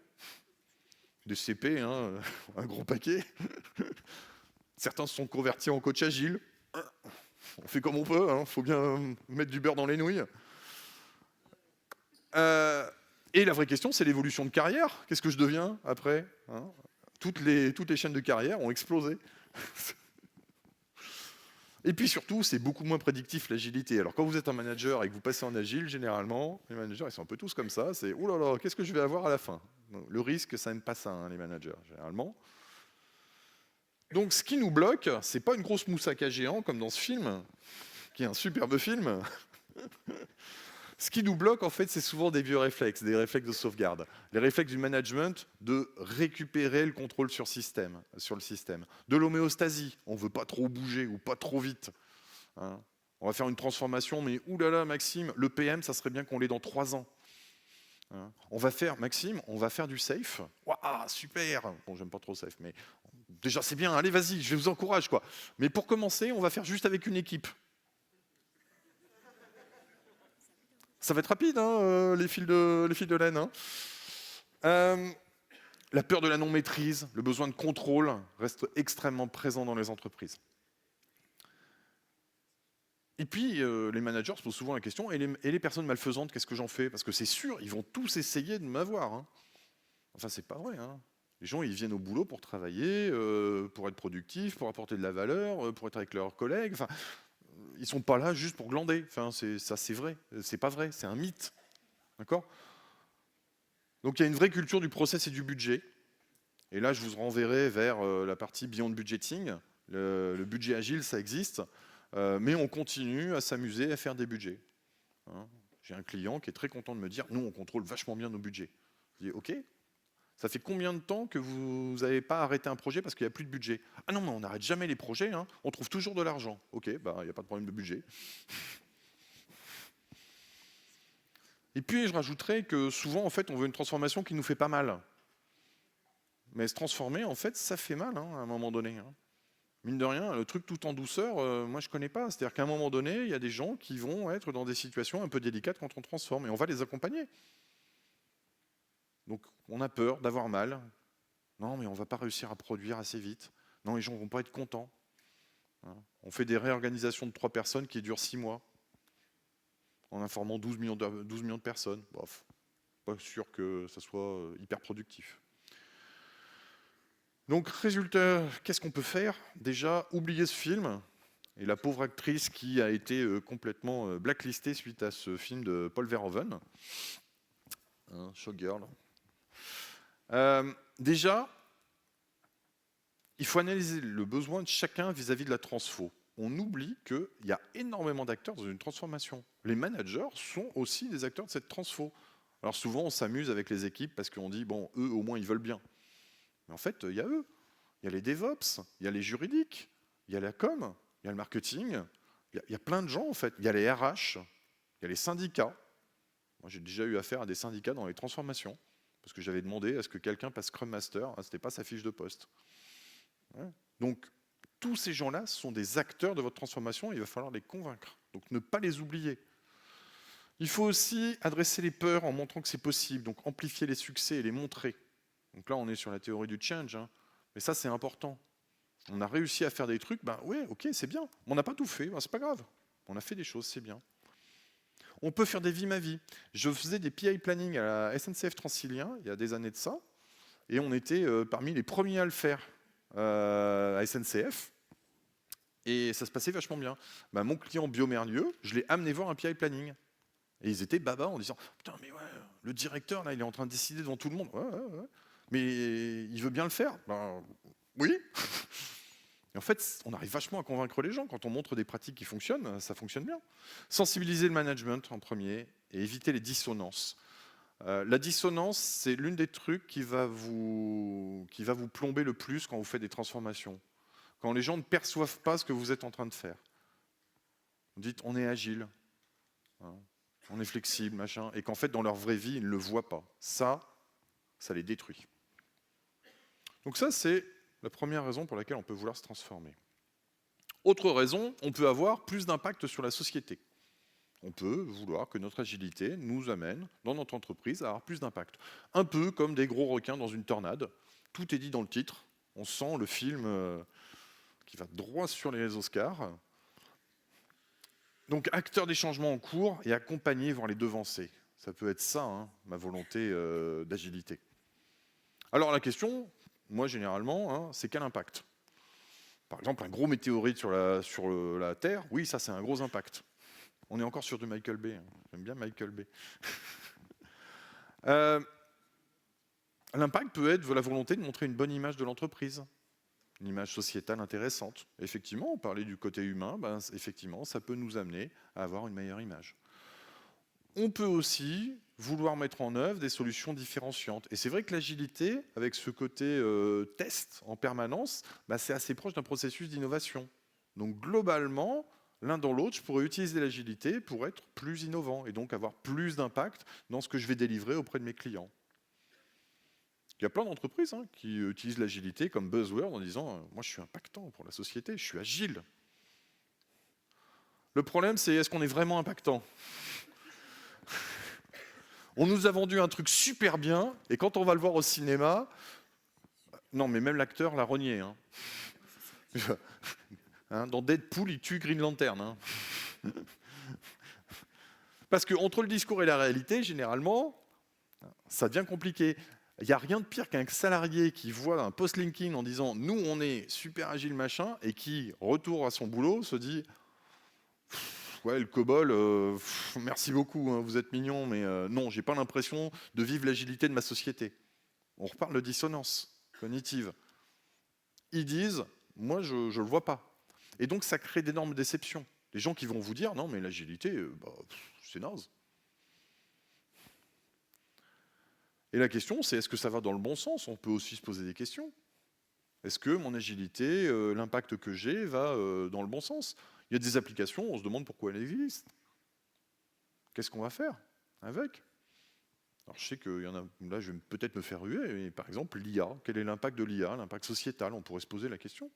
Des CP, hein, un gros paquet. Certains se sont convertis en coach agile. On fait comme on peut, hein, faut bien mettre du beurre dans les nouilles. Et la vraie question, c'est l'évolution de carrière. Qu'est-ce que je deviens après, hein? Toutes les chaînes de carrière ont explosé. Et puis surtout, c'est beaucoup moins prédictif l'agilité. Alors quand vous êtes un manager et que vous passez en agile, généralement, les managers, ils sont un peu tous comme ça. C'est « Ouh là là, qu'est-ce que je vais avoir à la fin ?» Le risque, ça n'aime pas ça, hein, les managers, généralement. Donc ce qui nous bloque, c'est pas une grosse moussaka géant comme dans ce film, qui est un superbe film. Ce qui nous bloque, en fait, c'est souvent des vieux réflexes, des réflexes de sauvegarde. Les réflexes du management de récupérer le contrôle sur le système. De l'homéostasie, on ne veut pas trop bouger ou pas trop vite. Hein. On va faire une transformation, mais oulala, Maxime, le PM, ça serait bien qu'on l'ait dans 3 ans. Hein. Maxime, on va faire du safe. Waouh, super. Bon, j'aime pas trop safe, mais déjà c'est bien, allez, vas-y, je vous encourage, quoi. Mais pour commencer, on va faire juste avec une équipe. Ça va être rapide, hein, les fils de laine. Hein. La peur de la non-maîtrise, le besoin de contrôle reste extrêmement présent dans les entreprises. Et puis, les managers se posent souvent la question, et les personnes malfaisantes, qu'est-ce que j'en fais? Parce que c'est sûr, ils vont tous essayer de m'avoir. Hein. Enfin, c'est pas vrai. Hein. Les gens, ils viennent au boulot pour travailler, pour être productifs, pour apporter de la valeur, pour être avec leurs collègues. Enfin, ils sont pas là juste pour glander. Enfin, ça, c'est vrai. C'est pas vrai. C'est un mythe. D'accord? Donc, il y a une vraie culture du process et du budget. Et là, je vous renverrai vers la partie Beyond Budgeting. Le budget agile, ça existe. Mais on continue à s'amuser à faire des budgets. Hein. J'ai un client qui est très content de me dire « Nous, on contrôle vachement bien nos budgets. » Je dis « Ok. Ça fait combien de temps que vous n'avez pas arrêté un projet parce qu'il n'y a plus de budget? » « Ah non, mais on n'arrête jamais les projets, hein. On trouve toujours de l'argent. » Ok, bah, il n'y a pas de problème de budget. Et puis, je rajouterais que souvent, en fait, on veut une transformation qui nous fait pas mal. Mais se transformer, en fait, ça fait mal, hein, à un moment donné. Hein. Mine de rien, le truc tout en douceur, moi, je ne connais pas. C'est-à-dire qu'à un moment donné, il y a des gens qui vont être dans des situations un peu délicates quand on transforme, et on va les accompagner. Donc, on a peur d'avoir mal. Non, mais on ne va pas réussir à produire assez vite. Non, les gens ne vont pas être contents. Hein. On fait des réorganisations de 3 personnes qui durent 6 mois, en informant 12 millions de personnes. Bof, pas sûr que ça soit hyper productif. Donc, résultat, qu'est-ce qu'on peut faire? Déjà, oublier ce film. Et la pauvre actrice qui a été complètement blacklistée suite à ce film de Paul Verhoeven. Hein, showgirl. Déjà, il faut analyser le besoin de chacun vis-à-vis de la transfo. On oublie qu'il y a énormément d'acteurs dans une transformation. Les managers sont aussi des acteurs de cette transfo. Alors souvent, on s'amuse avec les équipes parce qu'on dit, bon, eux, au moins, ils veulent bien. Mais en fait, il y a eux. Il y a les DevOps, il y a les juridiques, il y a la com, il y a le marketing. Il y a plein de gens, en fait. Il y a les RH, il y a les syndicats. Moi, j'ai déjà eu affaire à des syndicats dans les transformations parce que j'avais demandé à ce que quelqu'un passe Scrum Master. Ce n'était pas sa fiche de poste. Ouais. Donc, tous ces gens-là sont des acteurs de votre transformation et il va falloir les convaincre. Donc, ne pas les oublier. Il faut aussi adresser les peurs en montrant que c'est possible, donc amplifier les succès et les montrer. Donc là, on est sur la théorie du change, hein. Mais ça, c'est important. On a réussi à faire des trucs, ben ouais, ok, c'est bien. On n'a pas tout fait, ben, c'est pas grave. On a fait des choses, c'est bien. On peut faire des vies ma vie. Je faisais des PI planning à la SNCF Transilien, il y a des années de ça, et on était parmi les premiers à le faire à SNCF. Et ça se passait vachement bien. Ben, mon client Biomerlieu, je l'ai amené voir un PI planning. Et ils étaient baba en disant « Putain, mais ouais, le directeur, là, il est en train de décider devant tout le monde. Ouais, ouais, ouais. Mais il veut bien le faire. » Ben, oui. Et en fait, on arrive vachement à convaincre les gens. Quand on montre des pratiques qui fonctionnent, ça fonctionne bien. Sensibiliser le management en premier et éviter les dissonances. La dissonance, c'est l'une des trucs qui va vous plomber le plus quand vous faites des transformations. Quand les gens ne perçoivent pas ce que vous êtes en train de faire. Vous dites « on est agile hein, ». On est flexible, machin, et qu'en fait, dans leur vraie vie, ils ne le voient pas. Ça les détruit. Donc ça, c'est la première raison pour laquelle on peut vouloir se transformer. Autre raison, on peut avoir plus d'impact sur la société. On peut vouloir que notre agilité nous amène, dans notre entreprise, à avoir plus d'impact. Un peu comme des gros requins dans une tornade. Tout est dit dans le titre. On sent le film qui va droit sur les Oscars. Donc, acteur des changements en cours et accompagner, voire les devancer. Ça peut être ça, hein, ma volonté d'agilité. Alors, la question, moi, généralement, hein, c'est quel impact? Par exemple, un gros météorite sur la Terre, oui, ça, c'est un gros impact. On est encore sur du Michael Bay. Hein. J'aime bien Michael Bay. L'impact peut être la volonté de montrer une bonne image de l'entreprise. Une image sociétale intéressante. Effectivement, on parlait du côté humain, ben, effectivement, ça peut nous amener à avoir une meilleure image. On peut aussi vouloir mettre en œuvre des solutions différenciantes. Et c'est vrai que l'agilité, avec ce côté test en permanence, ben, c'est assez proche d'un processus d'innovation. Donc globalement, l'un dans l'autre, je pourrais utiliser l'agilité pour être plus innovant et donc avoir plus d'impact dans ce que je vais délivrer auprès de mes clients. Il y a plein d'entreprises hein, qui utilisent l'agilité comme buzzword en disant « moi je suis impactant pour la société, je suis agile ». Le problème c'est est-ce qu'on est vraiment impactant? On nous a vendu un truc super bien et quand on va le voir au cinéma, non mais même l'acteur l'a renié. Hein. Hein, dans Deadpool, il tue Green Lantern. Hein. Parce que entre le discours et la réalité, généralement, ça devient compliqué. Il n'y a rien de pire qu'un salarié qui voit un post LinkedIn en disant « nous, on est super agile, machin », et qui, retour à son boulot, se dit « ouais, le COBOL, merci beaucoup, hein, vous êtes mignon, mais non, j'ai pas l'impression de vivre l'agilité de ma société. » On reparle de dissonance cognitive. Ils disent « moi, je ne le vois pas ». Et donc, ça crée d'énormes déceptions. Les gens qui vont vous dire « non, mais l'agilité, c'est naze ». Et la question, c'est est-ce que ça va dans le bon sens? On peut aussi se poser des questions. Est-ce que mon agilité, l'impact que j'ai, va dans le bon sens? Il y a des applications, on se demande pourquoi elles existent. Qu'est-ce qu'on va faire avec? Alors je sais qu'il y en a, là je vais peut-être me faire ruer, mais par exemple l'IA, quel est l'impact de l'IA, l'impact sociétal? On pourrait se poser la question.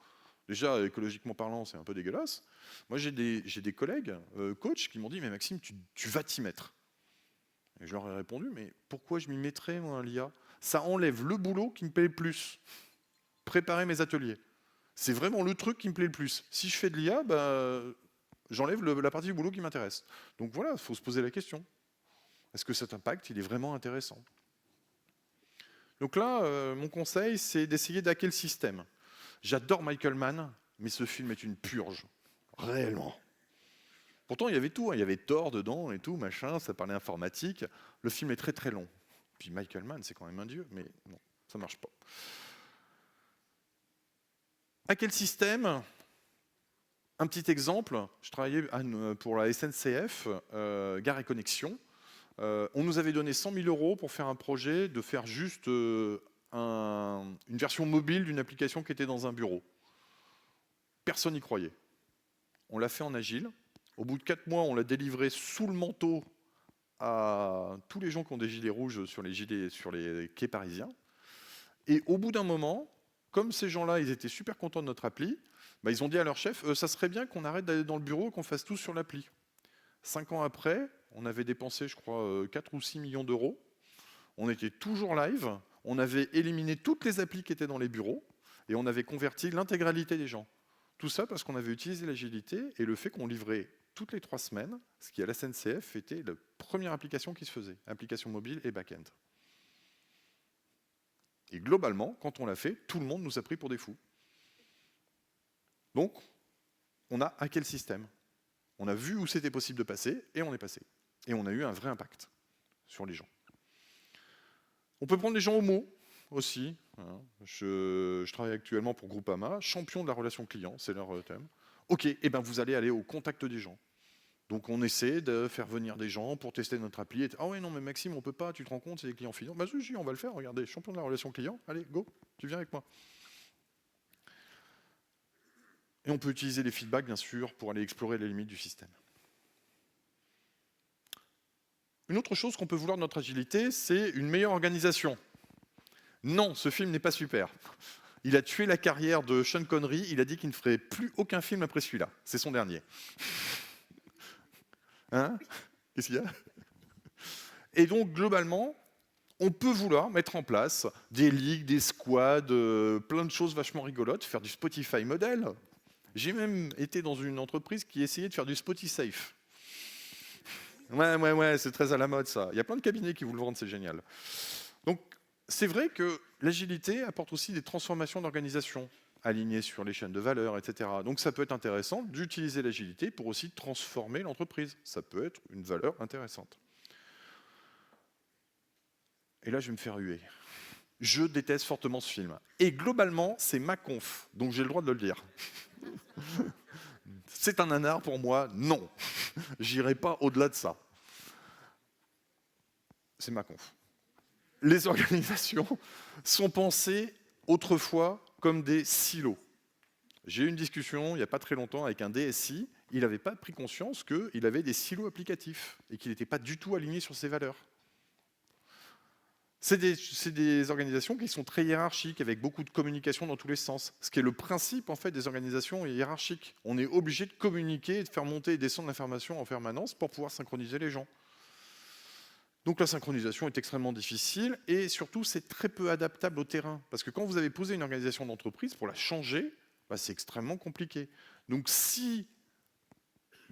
Déjà, écologiquement parlant, c'est un peu dégueulasse. Moi j'ai des collègues, coachs, qui m'ont dit « mais Maxime, tu vas t'y mettre ». Et je leur ai répondu, mais pourquoi je m'y mettrais, moi, à l'IA? Ça enlève le boulot qui me plaît le plus. Préparer mes ateliers. C'est vraiment le truc qui me plaît le plus. Si je fais de l'IA, j'enlève la partie du boulot qui m'intéresse. Donc voilà, il faut se poser la question. Est-ce que cet impact, il est vraiment intéressant? Donc là, mon conseil, c'est d'essayer d'hacker le système. J'adore Michael Mann, mais ce film est une purge. Réellement. Pourtant, il y avait tout, hein. Il y avait Thor dedans et tout, machin, ça parlait informatique. Le film est très très long. Puis Michael Mann, c'est quand même un dieu, mais non, ça ne marche pas. À quel système? Un petit exemple, je travaillais pour la SNCF, Gare et Connexion. On nous avait donné 100 000 € pour faire un projet, de faire juste une version mobile d'une application qui était dans un bureau. Personne n'y croyait. On l'a fait en agile. Au bout de 4 mois, on l'a délivré sous le manteau à tous les gens qui ont des gilets rouges sur les quais parisiens. Et au bout d'un moment, comme ces gens-là, ils étaient super contents de notre appli, bah, ils ont dit à leur chef, ça serait bien qu'on arrête d'aller dans le bureau et qu'on fasse tout sur l'appli. 5 ans après, on avait dépensé, je crois, 4 ou 6 millions d'euros. On était toujours live. On avait éliminé toutes les applis qui étaient dans les bureaux et on avait converti l'intégralité des gens. Tout ça parce qu'on avait utilisé l'agilité et le fait qu'on livrait toutes les 3 semaines, ce qui à la SNCF était la première application qui se faisait, application mobile et back-end. Et globalement, quand on l'a fait, tout le monde nous a pris pour des fous. Donc, on a hacké le système. On a vu où c'était possible de passer et on est passé. Et on a eu un vrai impact sur les gens. On peut prendre les gens au mot aussi. Je travaille actuellement pour Groupama, champion de la relation client, c'est leur thème. Ok, et ben vous allez aller au contact des gens. Donc on essaie de faire venir des gens pour tester notre appli. Ah ouais non mais Maxime on peut pas, tu te rends compte c'est des clients finaux. Bah si on va le faire, regardez, champion de la relation client, allez go, tu viens avec moi. Et on peut utiliser les feedbacks bien sûr pour aller explorer les limites du système. Une autre chose qu'on peut vouloir de notre agilité, c'est une meilleure organisation. Non, ce film n'est pas super. Il a tué la carrière de Sean Connery, il a dit qu'il ne ferait plus aucun film après celui-là. C'est son dernier. Hein? Qu'est-ce qu'il y a? Et donc, globalement, on peut vouloir mettre en place des ligues, des squads, plein de choses vachement rigolotes, faire du Spotify modèle. J'ai même été dans une entreprise qui essayait de faire du Spotisafe. Ouais, c'est très à la mode ça. Il y a plein de cabinets qui vous le vendent, c'est génial. Donc, c'est vrai que l'agilité apporte aussi des transformations d'organisation, alignées sur les chaînes de valeur, etc. Donc, ça peut être intéressant d'utiliser l'agilité pour aussi transformer l'entreprise. Ça peut être une valeur intéressante. Et là, je vais me faire huer. Je déteste fortement ce film. Et globalement, c'est ma conf, donc j'ai le droit de le dire. C'est un nanar pour moi, non. J'irai pas au-delà de ça. C'est ma conf. Les organisations sont pensées autrefois comme des silos. J'ai eu une discussion il n'y a pas très longtemps avec un DSI, il n'avait pas pris conscience qu'il avait des silos applicatifs et qu'il n'était pas du tout aligné sur ses valeurs. C'est des organisations qui sont très hiérarchiques, avec beaucoup de communication dans tous les sens. Ce qui est le principe en fait, des organisations hiérarchiques. On est obligé de communiquer, de faire monter et descendre l'information en permanence pour pouvoir synchroniser les gens. Donc la synchronisation est extrêmement difficile et surtout c'est très peu adaptable au terrain. Parce que quand vous avez posé une organisation d'entreprise, pour la changer, bah, c'est extrêmement compliqué. Donc si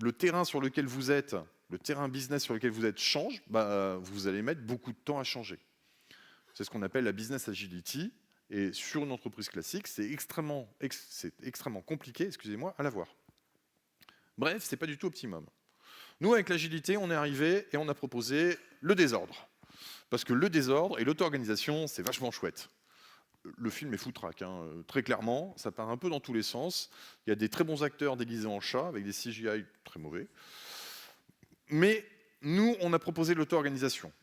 le terrain sur lequel vous êtes, le terrain business sur lequel vous êtes change, bah, vous allez mettre beaucoup de temps à changer. C'est ce qu'on appelle la business agility. Et sur une entreprise classique, c'est extrêmement compliqué, à l'avoir. Bref, c'est pas du tout optimum. Nous, avec l'agilité, on est arrivé et on a proposé le désordre. Parce que le désordre et l'auto-organisation, c'est vachement chouette. Le film est foutraque, hein, très clairement, ça part un peu dans tous les sens. Il y a des très bons acteurs déguisés en chats, avec des CGI très mauvais. Mais nous, on a proposé l'auto-organisation.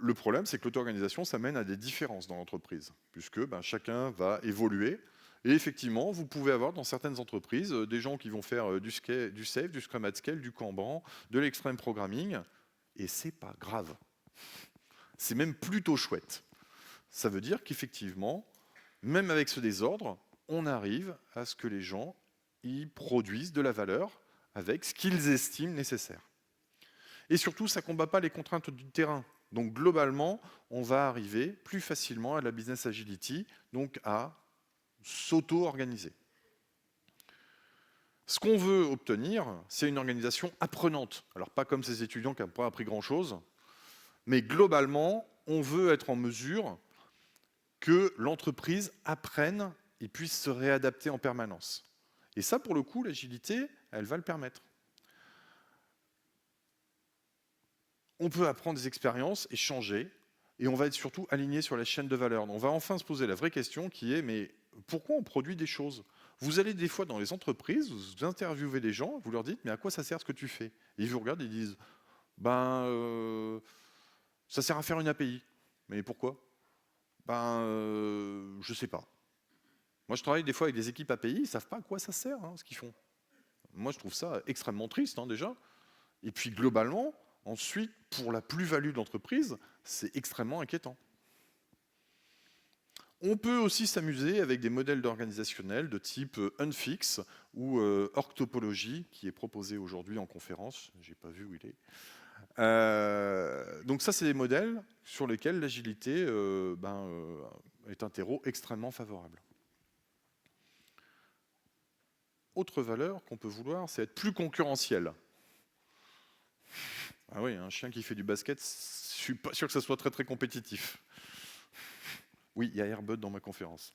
Le problème, c'est que l'auto-organisation, ça mène à des différences dans l'entreprise, puisque chacun va évoluer. Et effectivement, vous pouvez avoir dans certaines entreprises des gens qui vont faire du safe, du Scrum at Scale, du Kanban, de l'extreme programming, et c'est pas grave. C'est même plutôt chouette. Ça veut dire qu'effectivement, même avec ce désordre, on arrive à ce que les gens y produisent de la valeur avec ce qu'ils estiment nécessaire. Et surtout, ça ne combat pas les contraintes du terrain. Donc globalement, on va arriver plus facilement à la business agility, donc à s'auto-organiser. Ce qu'on veut obtenir, c'est une organisation apprenante. Alors pas comme ces étudiants qui n'ont pas appris grand-chose, mais globalement, on veut être en mesure que l'entreprise apprenne et puisse se réadapter en permanence. Et ça, pour le coup, l'agilité, elle va le permettre. On peut apprendre des expériences et changer. et on va être surtout aligné sur la chaîne de valeur. On va enfin se poser la vraie question qui est, mais pourquoi on produit des choses? Vous allez des fois dans les entreprises, vous interviewez des gens, vous leur dites, mais à quoi ça sert ce que tu fais? Et ils vous regardent et ils disent, ça sert à faire une API. Mais pourquoi? Je sais pas. Moi, je travaille des fois avec des équipes API, ils ne savent pas à quoi ça sert, ce qu'ils font. Moi, je trouve ça extrêmement triste, déjà. Et puis, globalement, ensuite, pour la plus-value de l'entreprise, c'est extrêmement inquiétant. On peut aussi s'amuser avec des modèles organisationnels de type Unfix ou Org Topology, qui est proposé aujourd'hui en conférence. Je n'ai pas vu où il est. Donc ça, c'est des modèles sur lesquels l'agilité est un terreau extrêmement favorable. Autre valeur qu'on peut vouloir, c'est être plus concurrentiel. Ah oui, un chien qui fait du basket, je ne suis pas sûr que ça soit très très compétitif. Oui, il y a Airbud dans ma conférence.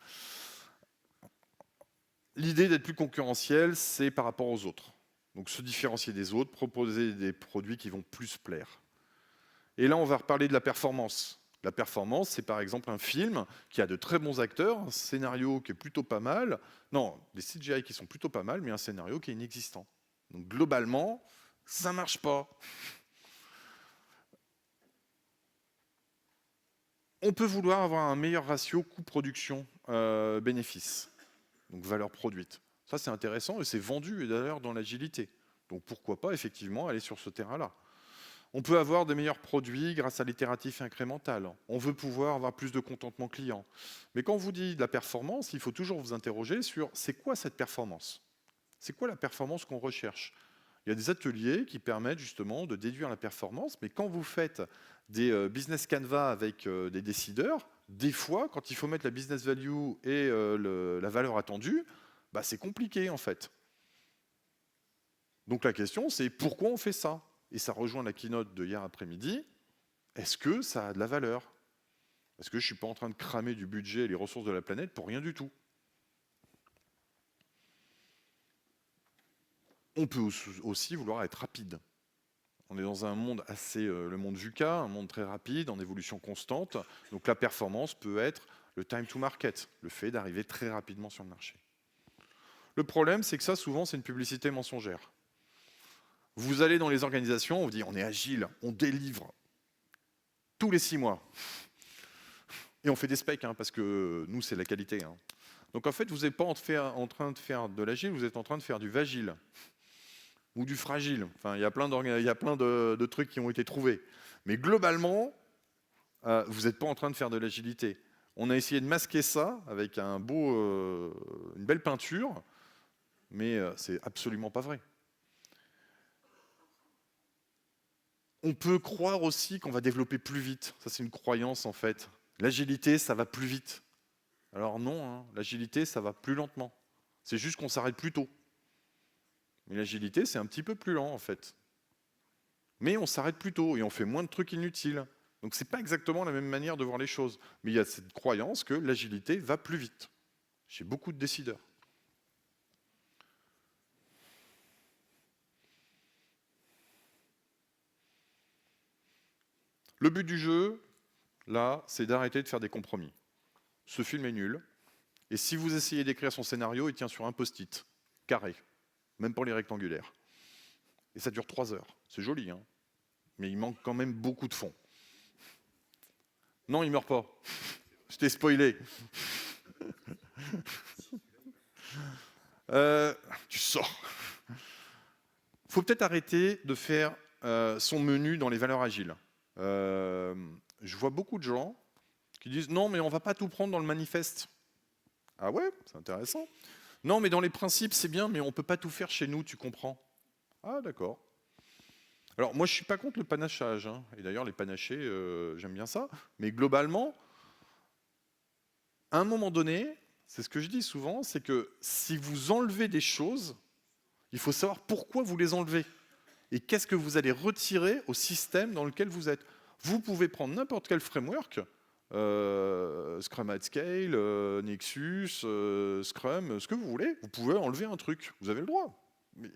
L'idée d'être plus concurrentiel, c'est par rapport aux autres. Donc se différencier des autres, proposer des produits qui vont plus plaire. Et là, on va reparler de la performance. La performance, c'est par exemple un film qui a de très bons acteurs, un scénario qui est plutôt pas mal. Non, des CGI qui sont plutôt pas mal, mais un scénario qui est inexistant. Donc globalement, ça ne marche pas. On peut vouloir avoir un meilleur ratio coût-production-bénéfice, donc valeur produite. Ça, c'est intéressant et c'est vendu et d'ailleurs dans l'agilité. Donc pourquoi pas effectivement aller sur ce terrain-là. On peut avoir de meilleurs produits grâce à l'itératif incrémental. On veut pouvoir avoir plus de contentement client. Mais quand on vous dit de la performance, il faut toujours vous interroger sur c'est quoi cette performance? C'est quoi la performance qu'on recherche? Il y a des ateliers qui permettent justement de déduire la performance, mais quand vous faites des business canvas avec des décideurs, des fois, quand il faut mettre la business value et la valeur attendue, c'est compliqué en fait. Donc la question, c'est pourquoi on fait ça? Et ça rejoint la keynote de hier après-midi. Est-ce que ça a de la valeur? Est-ce que je ne suis pas en train de cramer du budget et les ressources de la planète pour rien du tout? On peut aussi vouloir être rapide. On est dans un monde le monde VUCA, un monde très rapide, en évolution constante. Donc la performance peut être le time to market, le fait d'arriver très rapidement sur le marché. Le problème, c'est que ça, souvent, c'est une publicité mensongère. Vous allez dans les organisations, on vous dit on est agile, on délivre tous les 6 mois. Et on fait des specs, parce que nous, c'est la qualité. Donc en fait, vous n'êtes pas en train de faire de l'agile, vous êtes en train de faire du vagile ou du fragile. Enfin, il y a plein de trucs qui ont été trouvés. Mais globalement, vous n'êtes pas en train de faire de l'agilité. On a essayé de masquer ça avec une belle peinture, mais c'est absolument pas vrai. On peut croire aussi qu'on va développer plus vite. Ça, c'est une croyance, en fait. L'agilité, ça va plus vite. Alors non, l'agilité, ça va plus lentement. C'est juste qu'on s'arrête plus tôt. Mais l'agilité, c'est un petit peu plus lent, en fait. Mais on s'arrête plus tôt et on fait moins de trucs inutiles. Donc, ce n'est pas exactement la même manière de voir les choses. Mais il y a cette croyance que l'agilité va plus vite chez beaucoup de décideurs. Le but du jeu, là, c'est d'arrêter de faire des compromis. Ce film est nul. Et si vous essayez d'écrire son scénario, il tient sur un post-it, carré, même pour les rectangulaires. Et ça dure 3 heures. C'est joli, mais il manque quand même beaucoup de fond. Non, il meurt pas. Je t'ai spoilé. Tu sors. Faut peut-être arrêter de faire son menu dans les valeurs agiles. Je vois beaucoup de gens qui disent non, mais on va pas tout prendre dans le manifeste. Ah ouais, c'est intéressant. Non, mais dans les principes, c'est bien, mais on peut pas tout faire chez nous, tu comprends? Ah d'accord. Alors moi, je suis pas contre le panachage, et d'ailleurs les panachés, j'aime bien ça. Mais globalement, à un moment donné, c'est ce que je dis souvent, c'est que si vous enlevez des choses, il faut savoir pourquoi vous les enlevez. Et qu'est-ce que vous allez retirer au système dans lequel vous êtes. Vous pouvez prendre n'importe quel framework, Scrum at Scale, Nexus, Scrum, ce que vous voulez, vous pouvez enlever un truc, vous avez le droit.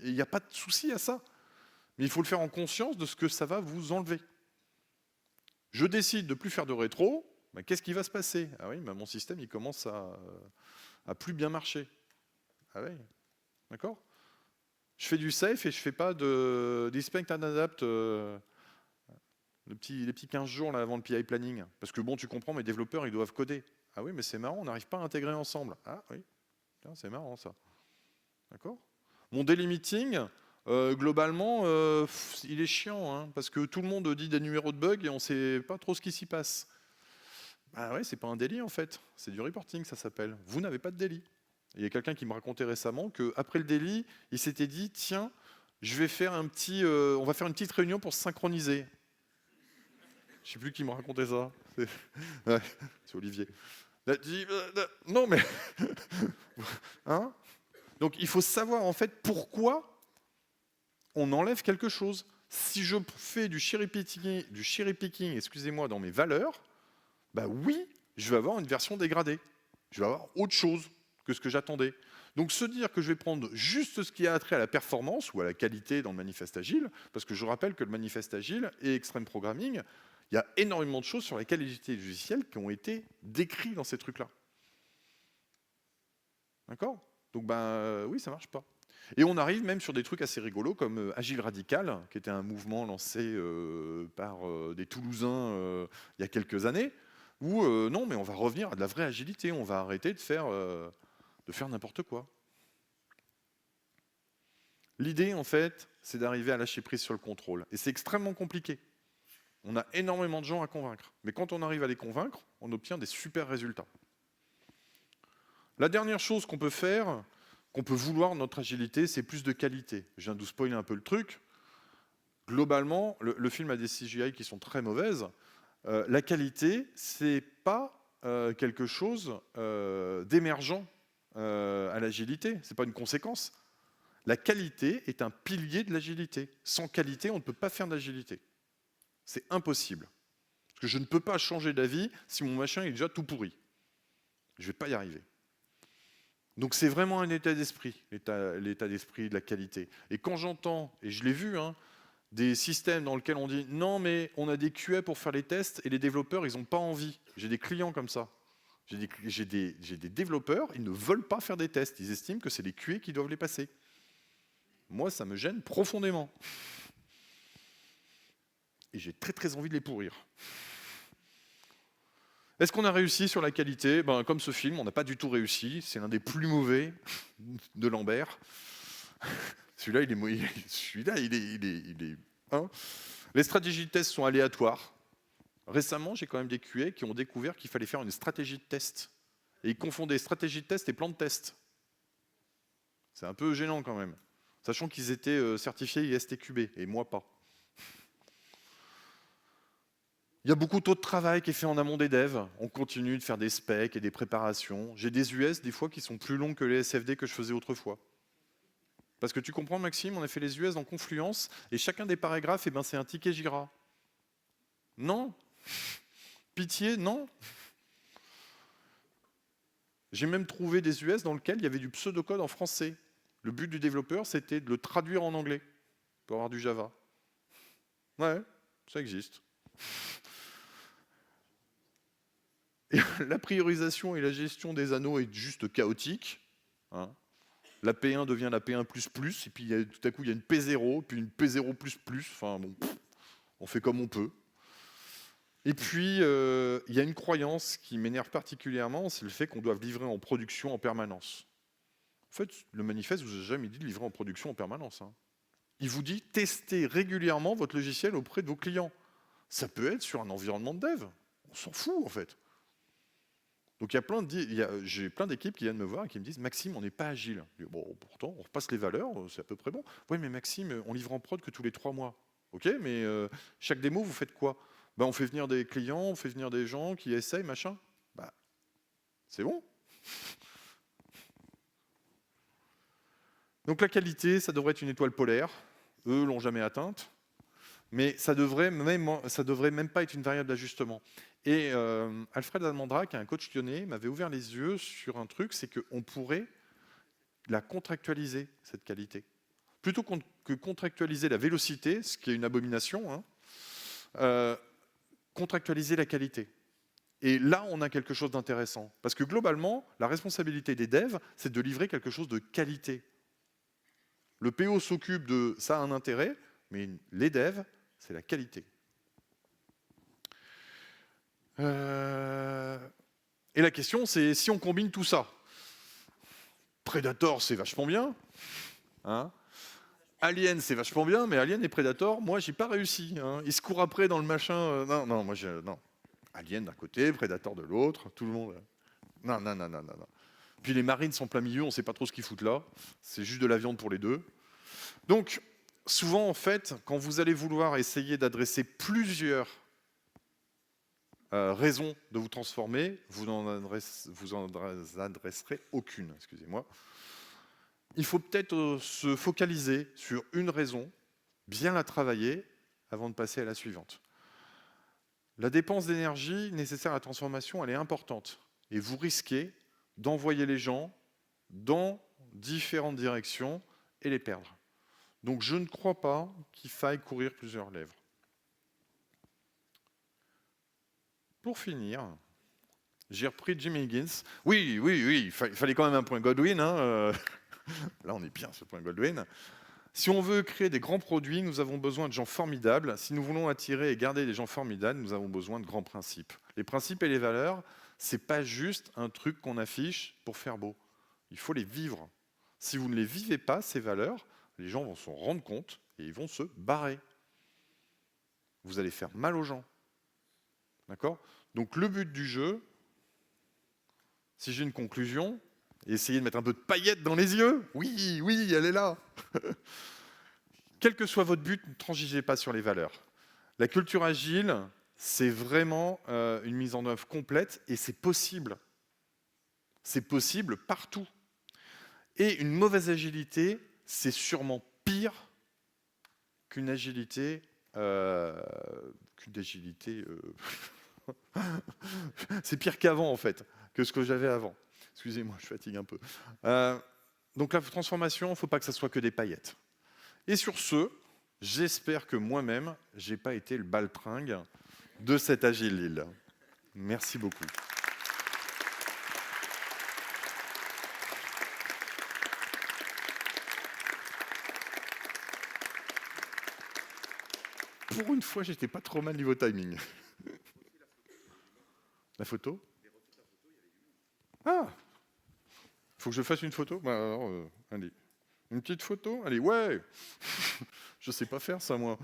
Il n'y a pas de souci à ça. Mais il faut le faire en conscience de ce que ça va vous enlever. Je décide de plus faire de rétro, bah, qu'est-ce qui va se passer? Ah oui, bah, mon système il commence à plus bien marcher. Ah oui, d'accord? Je fais du safe et je fais pas de d'inspect and adapt les petits 15 jours là, avant le PI planning. Parce que bon, tu comprends, mes développeurs ils doivent coder. Ah oui, mais c'est marrant, on n'arrive pas à intégrer ensemble. Ah oui, tiens, c'est marrant ça. D'accord? Mon daily meeting, globalement, il est chiant, hein, parce que tout le monde dit des numéros de bugs et on ne sait pas trop ce qui s'y passe. Ah ouais, c'est pas un daily en fait, c'est du reporting, ça s'appelle. Vous n'avez pas de daily. Il y a quelqu'un qui me racontait récemment qu'après le daily, il s'était dit, tiens, je vais faire on va faire une petite réunion pour se synchroniser. Je sais plus qui me racontait ça. Ouais, c'est Olivier. Il a dit, non mais, hein? Donc il faut savoir en fait pourquoi on enlève quelque chose. Si je fais du cherry picking, excusez-moi, dans mes valeurs, bah oui, je vais avoir une version dégradée. Je vais avoir autre chose que ce que j'attendais. Donc se dire que je vais prendre juste ce qui a trait à la performance ou à la qualité dans le manifeste agile, parce que je rappelle que le manifeste agile et Extreme Programming, il y a énormément de choses sur la qualité du logiciel qui ont été décrites dans ces trucs-là. D'accord? Donc ben oui, ça marche pas. Et on arrive même sur des trucs assez rigolos comme Agile Radical, qui était un mouvement lancé par des Toulousains il y a quelques années, où non, mais on va revenir à de la vraie agilité, on va arrêter de faire n'importe quoi. L'idée, en fait, c'est d'arriver à lâcher prise sur le contrôle. Et c'est extrêmement compliqué. On a énormément de gens à convaincre. Mais quand on arrive à les convaincre, on obtient des super résultats. La dernière chose qu'on peut faire, qu'on peut vouloir dans notre agilité, c'est plus de qualité. Je viens de vous spoiler un peu le truc. Globalement, le film a des CGI qui sont très mauvaises. La qualité, c'est pas quelque chose d'émergent à l'agilité. C'est pas une conséquence. La qualité est un pilier de l'agilité. Sans qualité, on ne peut pas faire d'agilité. C'est impossible. Parce que je ne peux pas changer d'avis si mon machin est déjà tout pourri. Je ne vais pas y arriver. Donc c'est vraiment un état d'esprit, l'état d'esprit de la qualité. Et quand j'entends, et je l'ai vu, hein, des systèmes dans lesquels on dit non mais on a des QA pour faire les tests et les développeurs ils n'ont pas envie. J'ai des clients comme ça. J'ai des développeurs, ils ne veulent pas faire des tests. Ils estiment que c'est les QA qui doivent les passer. Moi ça me gêne profondément. Et j'ai très très envie de les pourrir. Est-ce qu'on a réussi sur la qualité? Ben, comme ce film, on n'a pas du tout réussi. C'est l'un des plus mauvais de Lambert. Celui-là, il est hein. Les stratégies de test sont aléatoires. Récemment, j'ai quand même des QA qui ont découvert qu'il fallait faire une stratégie de test. Et ils confondaient stratégie de test et plan de test. C'est un peu gênant quand même. Sachant qu'ils étaient certifiés ISTQB, et moi pas. Il y a beaucoup d'autres travail qui est fait en amont des devs. On continue de faire des specs et des préparations. J'ai des US des fois qui sont plus longs que les SFD que je faisais autrefois. Parce que tu comprends Maxime, on a fait les US en Confluence et chacun des paragraphes, eh ben, c'est un ticket Jira. Non. Pitié, non. J'ai même trouvé des US dans lesquels il y avait du pseudocode en français. Le but du développeur, c'était de le traduire en anglais pour avoir du Java. Ouais, ça existe. Et la priorisation et la gestion des anneaux est juste chaotique. Hein. La P1 devient la P1++, et puis tout à coup il y a une P0, puis une P0++. Enfin bon, on fait comme on peut. Et puis il y a une croyance qui m'énerve particulièrement, c'est le fait qu'on doive livrer en production en permanence. En fait, le manifeste vous a jamais dit de livrer en production en permanence. Hein. Il vous dit tester régulièrement votre logiciel auprès de vos clients. Ça peut être sur un environnement de dev. On s'en fout en fait. Donc j'ai plein d'équipes qui viennent me voir et qui me disent Maxime, on n'est pas agile. Bon, pourtant, on repasse les valeurs, c'est à peu près bon. Oui, mais Maxime, on livre en prod que tous les 3 mois. Ok, mais chaque démo, vous faites quoi? Ben, on fait venir des clients, on fait venir des gens qui essayent, machin. Bah, c'est bon. Donc la qualité, ça devrait être une étoile polaire. Eux l'ont jamais atteinte. Mais ça devrait même pas être une variable d'ajustement. Et Alfred Almandra, qui est un coach lyonnais, m'avait ouvert les yeux sur un truc, c'est qu'on pourrait la contractualiser, cette qualité. Plutôt que contractualiser la vélocité, ce qui est une abomination, hein, contractualiser la qualité. Et là, on a quelque chose d'intéressant. Parce que globalement, la responsabilité des devs, c'est de livrer quelque chose de qualité. Le PO s'occupe de ça a un intérêt, mais les devs, c'est la qualité. Et la question, c'est si on combine tout ça. Predator, c'est vachement bien. Hein, Alien, c'est vachement bien, mais Alien et Predator, moi, j'ai pas réussi. Hein. Ils se courent après dans le machin. Non, moi, non. Alien d'un côté, Predator de l'autre, tout le monde. Non. Puis les Marines sont plein milieu, on sait pas trop ce qu'ils foutent là. C'est juste de la viande pour les deux. Donc, souvent, en fait, quand vous allez vouloir essayer d'adresser plusieurs raisons de vous transformer, vous n'en adresserez aucune, excusez-moi. Il faut peut-être se focaliser sur une raison, bien la travailler avant de passer à la suivante. La dépense d'énergie nécessaire à la transformation, elle est importante. Et vous risquez d'envoyer les gens dans différentes directions et les perdre. Donc je ne crois pas qu'il faille courir plusieurs lèvres. Pour finir, j'ai repris Jim Higgins. Oui, il fallait quand même un point Godwin. Hein. Là, on est bien sur le point Godwin. Si on veut créer des grands produits, nous avons besoin de gens formidables. Si nous voulons attirer et garder des gens formidables, nous avons besoin de grands principes. Les principes et les valeurs, ce n'est pas juste un truc qu'on affiche pour faire beau. Il faut les vivre. Si vous ne les vivez pas, ces valeurs, les gens vont s'en rendre compte et ils vont se barrer. Vous allez faire mal aux gens. D'accord ? Donc le but du jeu, si j'ai une conclusion, essayez de mettre un peu de paillettes dans les yeux. Oui, elle est là. Quel que soit votre but, ne transigez pas sur les valeurs. La culture agile, c'est vraiment une mise en œuvre complète et c'est possible. C'est possible partout. Et une mauvaise agilité, c'est sûrement pire qu'une agilité... c'est pire qu'avant, en fait, que ce que j'avais avant. Excusez-moi, je fatigue un peu. Donc la transformation, il ne faut pas que ça soit que des paillettes. Et sur ce, j'espère que moi-même, je n'ai pas été le baltringue de cette Agile Lille. Merci beaucoup. Pour une fois, j'étais pas trop mal niveau timing. La photo ? Ah ! Faut que je fasse une photo ? Bah alors, allez. Une petite photo ? Allez, ouais. Je sais pas faire ça, moi.